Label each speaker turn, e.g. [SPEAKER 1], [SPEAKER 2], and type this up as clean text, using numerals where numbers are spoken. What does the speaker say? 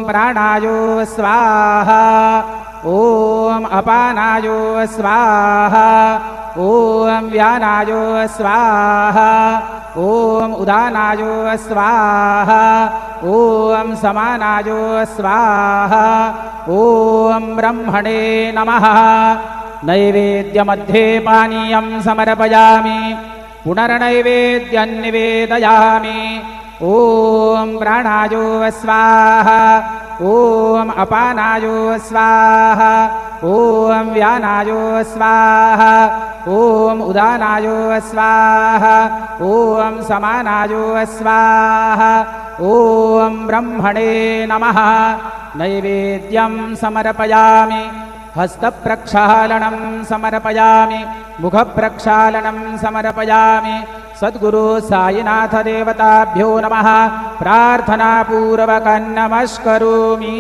[SPEAKER 1] प्राणायो स्वाहा ॐ अपानायो स्वाहा ॐ व्यानायो स्वाहा ॐ उदानायो स्वाहा ॐ समानायो स्वाहा ॐ ब्रह्मणे नमः। नैवेद्यमध्ये पानीयं समर्पयामि पुनर्नैवेद्यं निवेदयामि। ॐ प्राणायो स्वाहा ॐ अपानायो स्वाहा ॐ व्यानायो स्वाहा ॐ उदानायो स्वाहा ॐ समानायो स्वाहा ॐ ब्रह्मणे नमः। नैवेद्यं समर्पयामि हस्तप्रक्षालनं समर्पयामि मुखप्रक्षालनं समर्पयामि। सद्गुरु साईनाथ देवताभ्यो नमः प्रार्थनापूर्वकं नमस्करोमि।